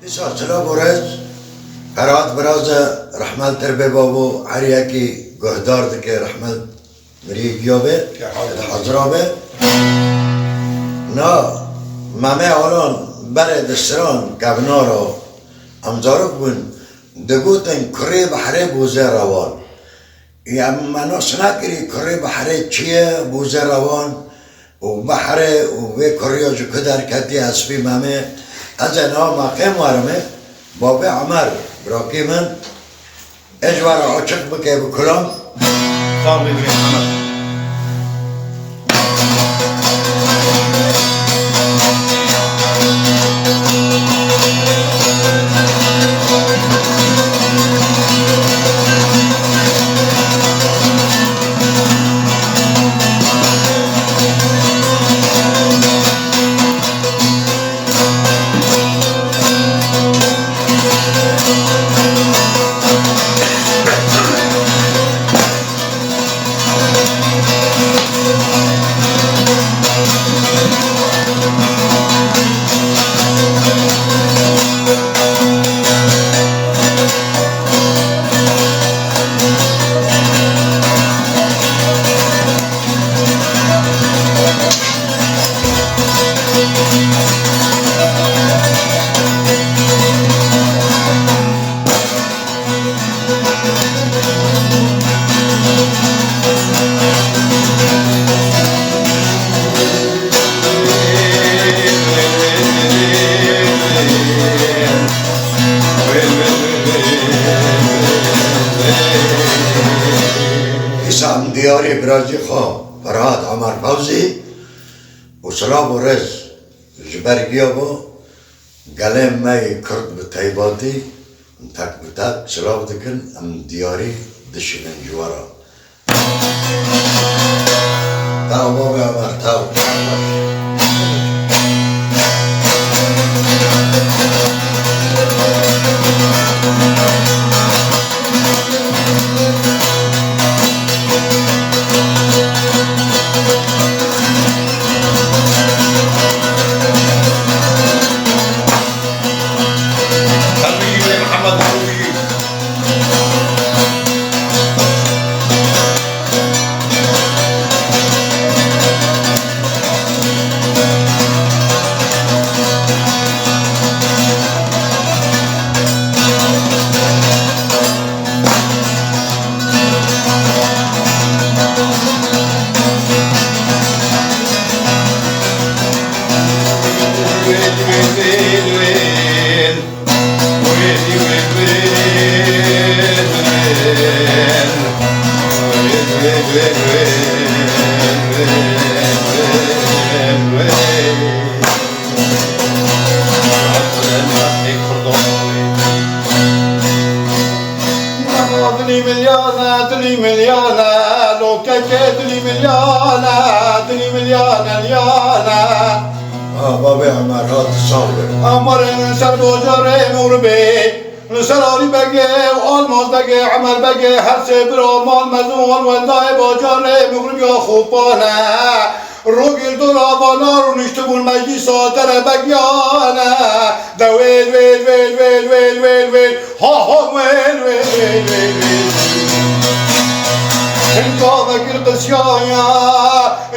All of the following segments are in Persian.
Sağçıla borez, Ferhat biraz rahmet terbe babu her yaki göhdardı ki rahmet mirikiyo be, hazıra be. Na, mame alan bere dışran kevnaro amzarık bun, deguten kure bahre buze ravan. Ya mano snakiri kure bahre çiye buze ravan, و بحره و کریو جو کدر کتی اسبی مامه از اینا مقیم وارمه بابا عمر براکی من اجوار عاشق بکه بکلام صار ببين محمد اسم دیاری برازی خواه فرهاد عمر فوزی و سلام و رز جبرگیا با گلیم می کرد به تایباتی تک به تک سلام دکن ام دیاری دشنن جوارا تاو بابا عمر تاو حبيبي محمد حبيبي دني مليانة دني مليانة لو كاكا دني مليانة دني مليانة ليانة بابا عمر هات صابر أمر نسر بوجره مربي نسر آلی بگه و آلماز بگه عمل بگه هر سبر آلمان مزون ولدای باجاره مغرب یا خوبانه رو گردون آبانا رو نشته بول مجلی سادر بگیانه دویل ویل ویل ویل ویل ویل ویل ها ها ویل ویل ویل ویل ویل هنکا وکر قسیایا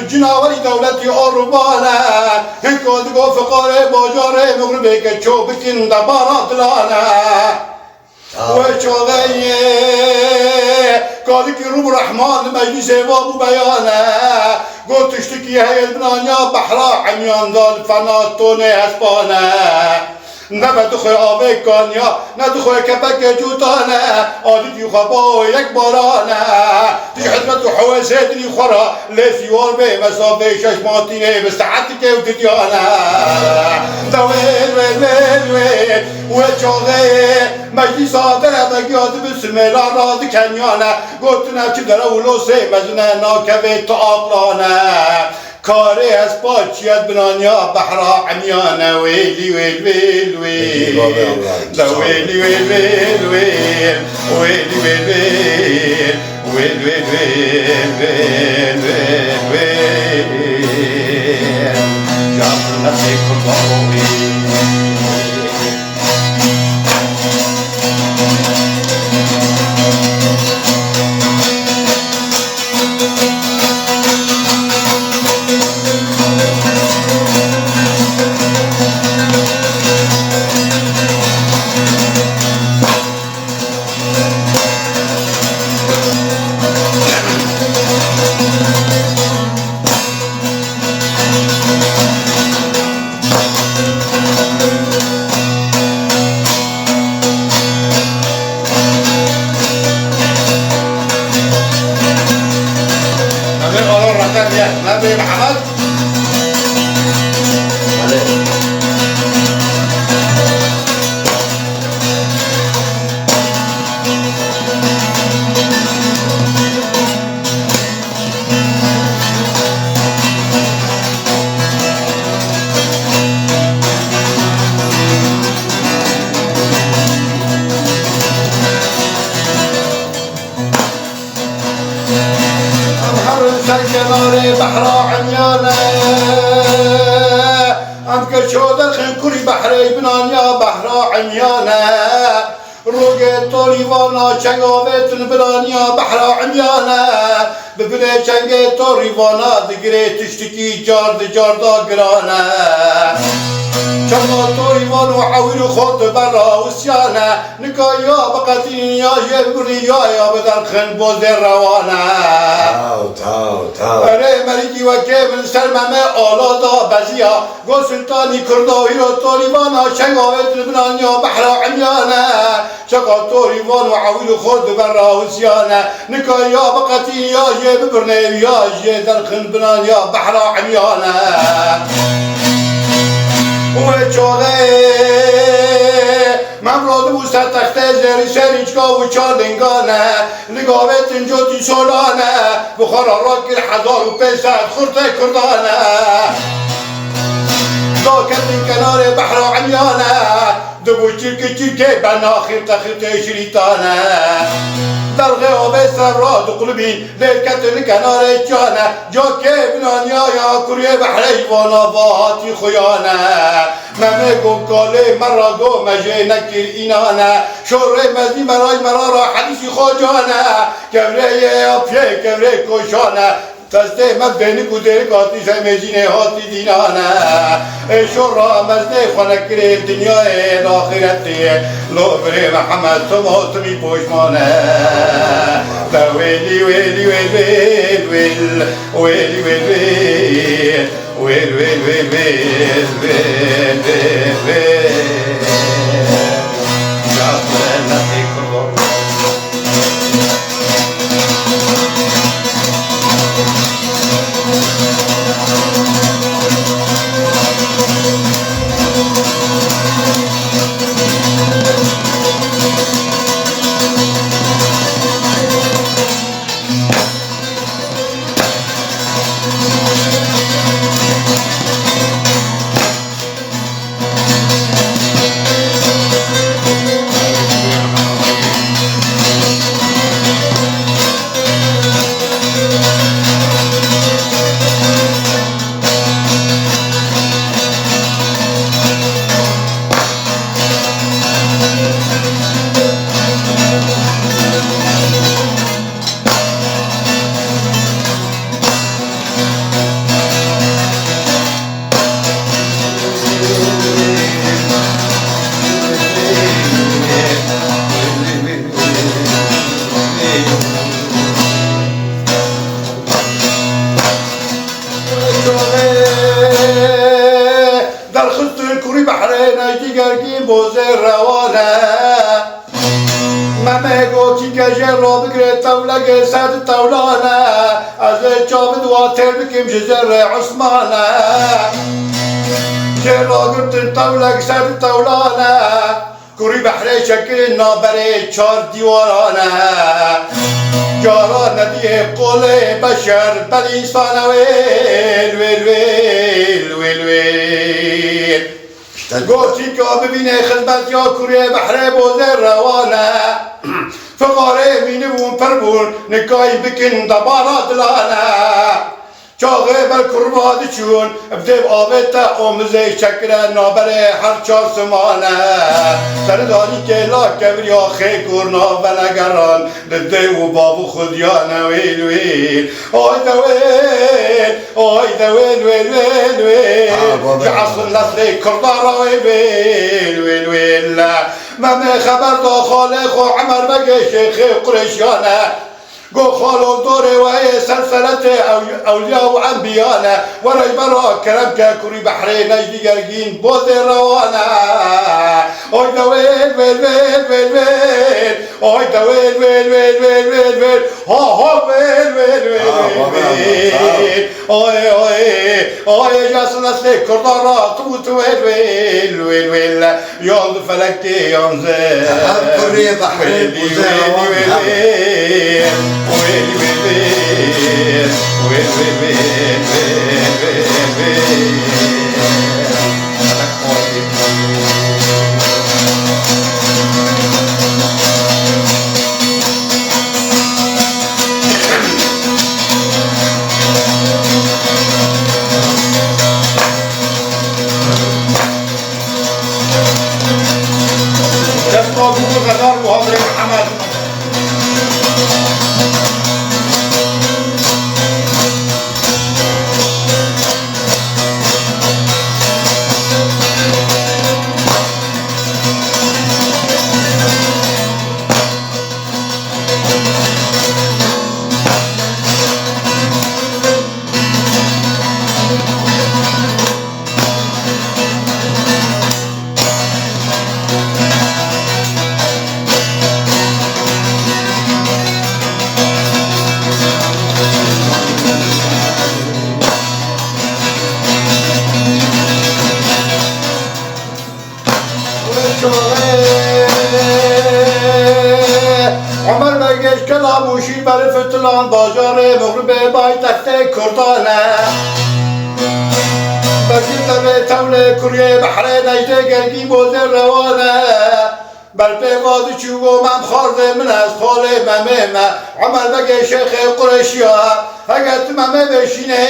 جناوری دولتی آروبانه هنکا دگو فقاره باجاره مغربه که چو بکن دبارات لانه و چاغیه کاری که روب رحمان مجلس بابو بیانه گو تشتکی هیل بنانیا بحرا عمیان دال فناتونه اسبانه نه دخوی آوه کانیا نه دخوی کپک جوتانه آدیتی خوابا یک بارانه دی خدمت و حواسه دلی خورا لیسیوار به مسافه ششماتینه بستعدی که و تدیانه دویل ویل ویل ویل و چاقه مجلس آدر بگیاد بسم الله راضی کنیانه گوتنه چی داره اولوسه مزنه ناکوه تا آقلانه کاری از پاچیت بنانیا بحرا عمیانه ویلی ویل ویل ویل ویلی ویل ویل ویل ویلی ویل ویل ویل ویل ویل ویل ویل جان نسی قربانی چودر خنکوری بحری بنانیا بحرا عمیانه روگه تولیوانا چنگاویتن بنانیا بحرا عمیانه ببره چنگه تولیوانا دگره تشتکی جاردا گرانه چما تولیوان و حویل خود برا وسیانه نکایا بقدین یا جبری یا بدن خن بوزه روانه تاو اره ملیکی و که من سرممه آلادا بزیا گو سلطانی کرداوی رو تولیوانا چنگاویت لبنانیا بحرا عمیانه چقا تولیوان و عویل خود برا وسیانه نکایا بقدین یا جبرنی یا جدن خن بنانیا بحرا عمیانه و چاله من رادو بوسته تخته زیری سرینچکا و چالنگانه نگاوت انجوتی سولانه بخارا را گیر 1500 خورته کردانه داکت کنار بحر عمیانه دبو چرکه بناخیر تخیط شریطانه در غیاب سر را دو قلبین لیلکت کنار جانه جا که بنانیا یا کریه بحری وانا واتی خویانه ممه گو کاله مرا گو مجه نکر اینانه شوره مزی مرای مرا را حدیثی خواجانه کمره یا پیه کمره کشانه تسته من بینی کودری کاتی سمیزینه هاتی دینانه شور را مزده خونکری دنیای آخرتی لوبری محمد تو موتمی پوشمانه ویلی ویلی ویل ویل ویل ویلی ویل ویل ویل ویل ویل ویل ویل ویل ویل جاسم نتی کرد بوزه روانه ممه گوتی کجه را بگره تولگ سد تولانه از چاود واتر بکم جزر عثمانه که را گرتن تولگ سد تولانه کوری بحره شکل نابره 4 دیوارانه جارا ندیه قول بشر بل انسان ویل ویل ویل ویل ویل گوشی که ببینه خدمت یا کوریه بحره بوزه روانه فقاره مینه بون پر بون نکای بکن دبارا دلانه چاقه بر کرباده چون بدب آبتا اومزه شکره نابره هر 4 سمانه سردانی که لا کبریا خی کرنا بنگران دده و بابو خودیانه ویل ویل آی دویل آی دویل ویل ویل ویل جعص النسل کردارا ویل ویل ویل ممه خبر دا خالق و عمر بگه شیخ قریشیانه گو خالو دوره و ای سلسلت اولیاء و انبیانه و رای برا کرم که کری بحری نجدی گرگین بوده روانه آی دویل ویل ویل ویل ویل آی دویل ویل ویل ویل ویل ویل ها ها ویل ویل ویل ویل آی آی آی جاسن اصلی کردارا تو ویل ویل ویل ویل یاند فلکی یانزه کری بحری بوزه روانه ويلي ويلي ويلي ويلي ويلي عمر بگش کلاموشی بر فتلان بازار مغرب بای تخت کردانه بگیر به طول کریه بحر نجده گرگی بوزه روانه بر پیواد چوبو من خارده من از خاله ممه عمر بگه شیخ قرشی ها اگر تو ممه بشینه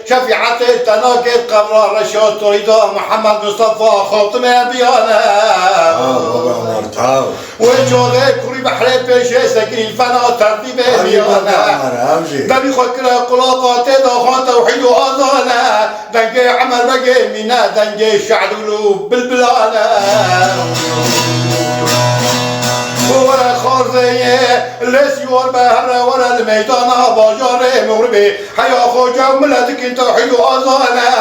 شفیعت تناکت قبر رشاد تولیدا محمد مصطفى خاتم انبیانه و جاغه کری بحر پیشه سکری فنا ترتیب بیانه دبی خود کرا قلاقات داخان توحید و آزانه دنگه عمر بگه مینه دنگه شعدولو بلبلانه ورا خارزه لسیور بهر ورا المیدان باجار مغربی حیا خوجا ملتك توحید و آزانه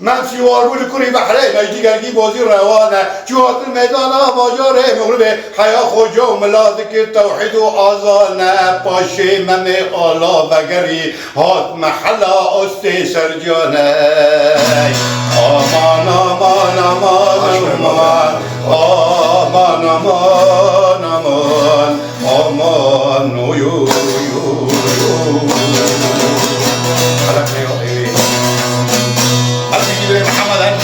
من سیوار بود کری بحره نجدی گرگی بازی روانه جوات المیدان باجار مغربی حیا خوجا ملتك توحید و آزانه پاشه من آلا بگری هات محلا استی سرجانه آمان آمان آمان آمان آمان آمان آمان آمان یو محمد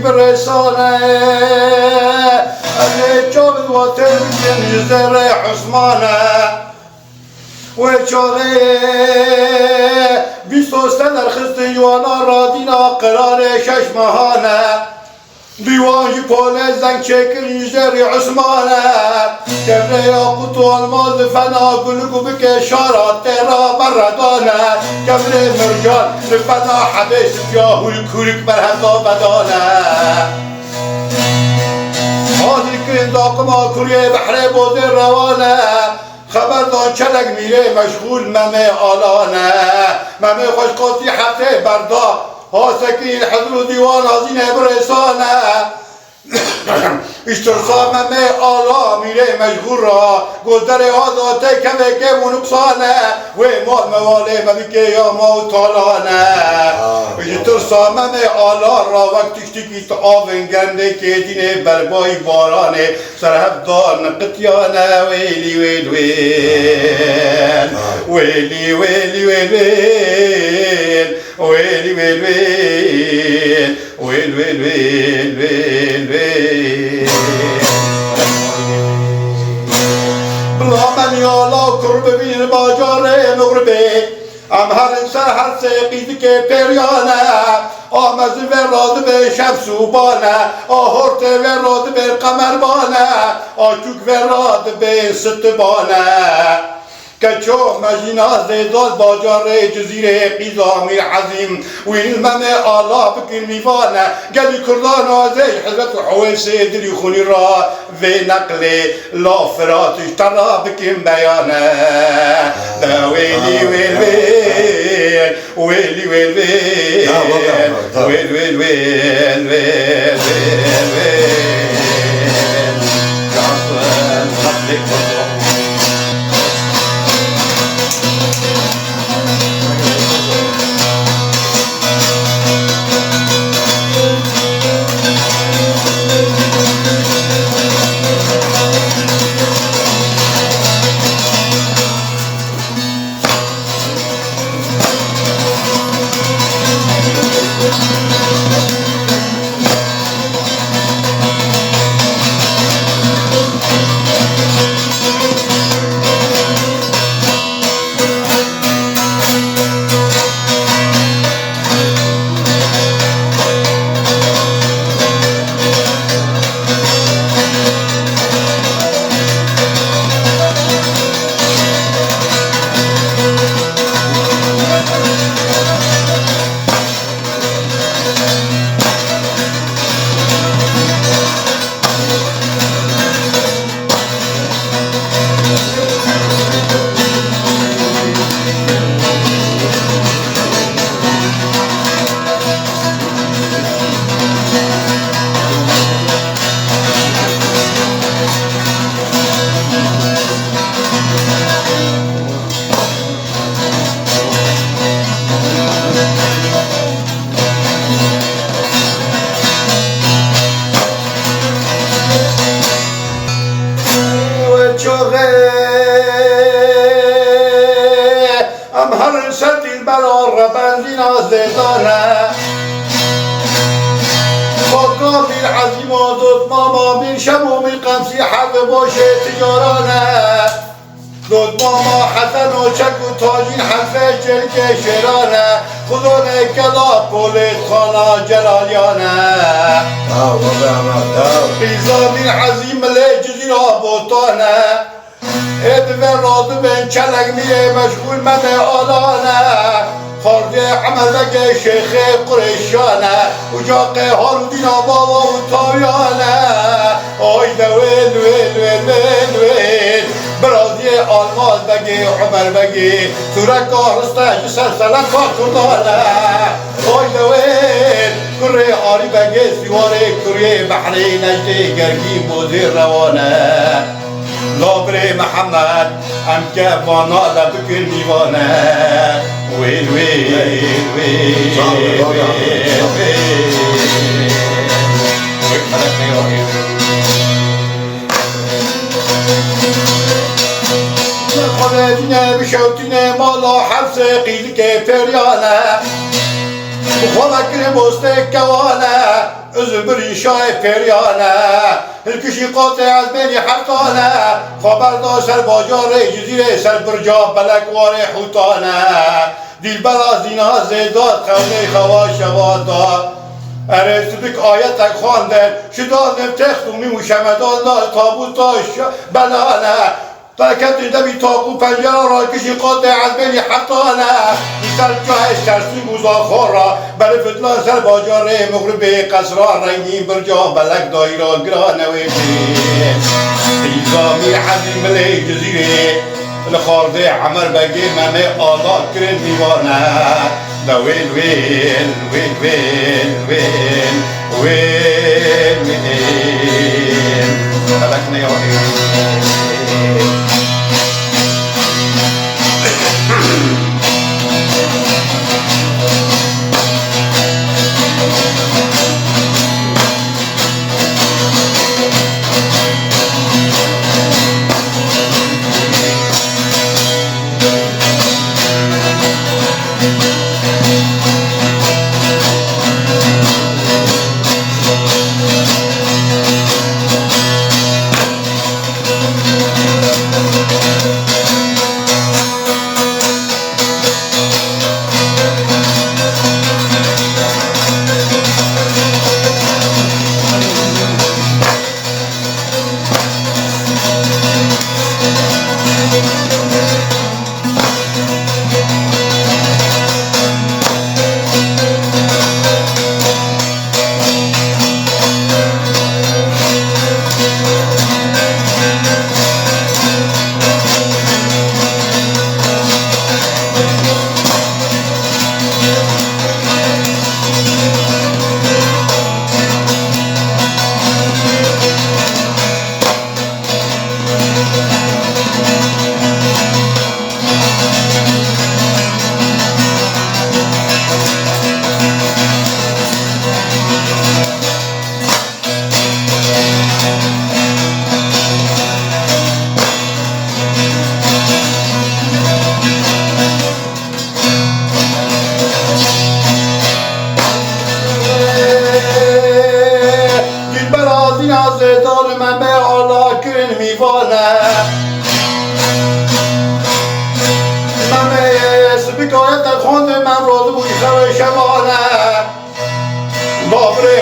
برسانه اگه چاقد و ترکن جزر عثمانه و چاقه بیستوسته در خست جوانا را دینا قرار شش ماهانه دیوانجی پاله زنگ چکر جزر عثمانه کبره یاقوت و الماز فنا گلگو بکه شارات را بردانه کبره مرجان فنا حبیس بیاهوی کورک برهدا بدانه حاضر کرن داقما کریه بحر بوده روانه خبردان چلک میره مشغول ممه آلانه ممه خوشقاتی حتی بردا هاسکی حضر و دیوان آزینه برسانه اشترسا ممه آلا میره مشغول را گذر آزاته کمه که و نقصانه و مال مواله مبکه یا موت آلانه اشترسا ممه آلا را وقتش تکی تا آون گنده که دینه بربای بارانه سرحب دان قطیانه ویلی ویل ویل ویلی ویلی ویل ویل ویل ویل ویل ویل ویل ویل ویل بلا من یالا کرب بین باجار مغربی ام هر سر هر سقید که پریانه آمز وراد به شمسوبانه آهرت وراد به قمربانه آچوک وراد به ستبانه کچو مجینا زیدال باجار جزیره قیزامیر عظیم و المم آلا بکن میوانه گلی کردان آزه حضرت حویسه دلی خونی را و نقل لافراتش ترا بکن بیانه ویلی ویل ویل ویلی ویل ویل ویل ویل ویل ویل ویل شوقه ام هر سردی برار بنزین آزدانه با بیر عظیم آدود ماما بیر شمو بیر قمسی حق باشه تجارانه دود ماما حسن و چک و تاجین حرفه جلک شیرانه خدا نکلا پولیت خانا جلالیانه ایزا بیر عظیم لی جزیر آبوتانه ادوه رادو بین چلک میره مشغول مده آلانه خارجه عملک شیخ قریشانه اجاق هارودین بابا و تاویانه آیده ویل ویل ویل ویل ویل برازی آلماز بگی عمر بگی سورک آرسته سلسله کار کردانه آیده ویل کره آری بگی سیواره کره بحری نجده گرگی موزی روانه لابر محمد ام که وانا لبکر دیوانه ویل ویل ویل خالدینه بشوتینه مالا حبس قیل که پریانه خالکر بسته کوانه ازبری شای پریانه الکشی قاطع از بینی حرطانه خبردار سر باجار جزیره سر برجا بلکوار حوتانه دیل بلا زینا زیداد قوله خوا شوادا اره سبک آیتک خانده شداد تختومی مشمدان تابوت بلانه برکت دمی تاقو پنجره را کشی قاطع از بینی حطانه بیسر جاه سرسی مزاخور را بر فتلان سر باجاره مغرب قصران رنگین برجا بلک دایرا گرانه و بین ایزامی حزیم لی جزیره لخارده عمر بگی ممه آزاد کرن دیوانه دویل ویل ویل ویل ویل ویل ویل بلک نیاری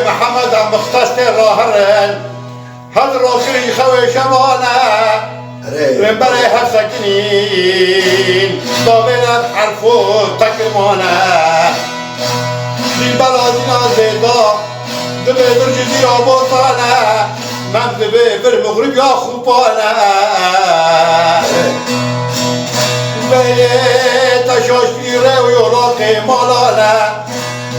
محمد هم مختص راهرن هل راكري خوي شمانه من بري هسكنين طابنا بحرفو تكرمانه دي بلادنا زيدا دبي در جزيرة بوطانه من دبي بر مغرب يا خوبانه بيت شاشيره ويولاقي مالانه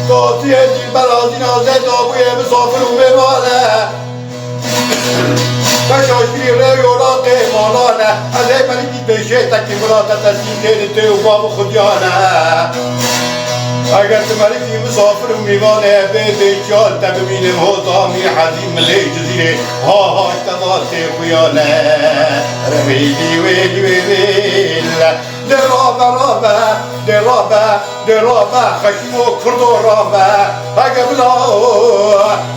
داتی دل برازی نازه دابوی مسافر و بباله بشاشی ری اوراق مالانه از ای منی دید بشه تکی بلاتا تسیم تیره تی و باب خودیانه اگر ملکی مسافر و میوانه به جال تا ببینم حطامی حزیم لی جزیره ها ها اشتباط خویانه ویلی ویلی ویلی درابه خشم و کرد و رابه اگر بلا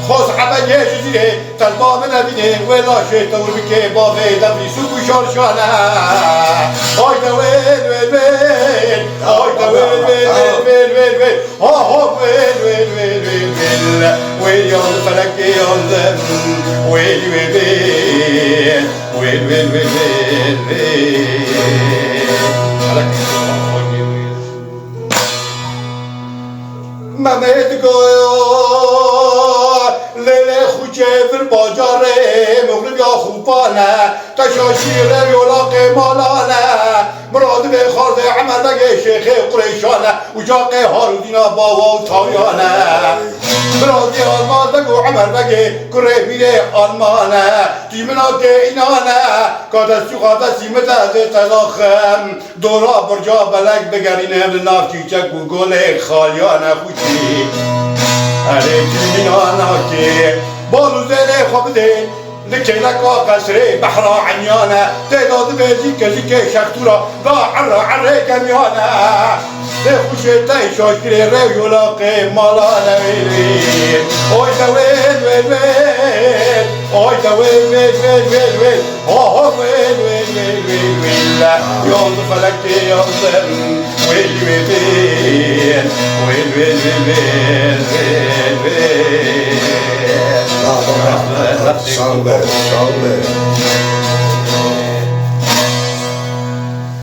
خوز عبیه جزیره تلبا نبینه ولا شیطور بکه بابه دبری سوک و شارشانه آی دا ویل ویل ویل آی دا ویل ویل ویل ویل ویل ها ویل ویل ویل ویل ویل ویل یال فلکی یالم ویل ویل ویل ویل ویل ویل ویل ممد گویا لیل خوچه فر باجاره مغرب یا خوبانه تشاشیر یولاق مالانه مراد به خارد عمل بگه شیخ قریشانه اجاق هارودینا باوا و تایانه مرادی آلمان بگو عمل بگه کره میره آلمانه دیمنا که اینانه کادستی قادسی متعده تلاخم دورا برجا بلک بگرینه لناف چیچک و گل خالیانه خوشی علیه جمینانا که بالو زیده خواب دین لكيلك قصري بحر عميانة تداد بيزي كزيكي شختورا با عري كميانة لخوشي تايشوش كري ريو يلاقي مالانا ويلوين اوي دا ويل ويل ويل اوي دا ويل ويل ويل ويل ويل اوه ويل ويل ويل ويل ويل يوم فلكي يوم ويل ويل ويل ويل ويل ويل ويل ويل Salve, salve.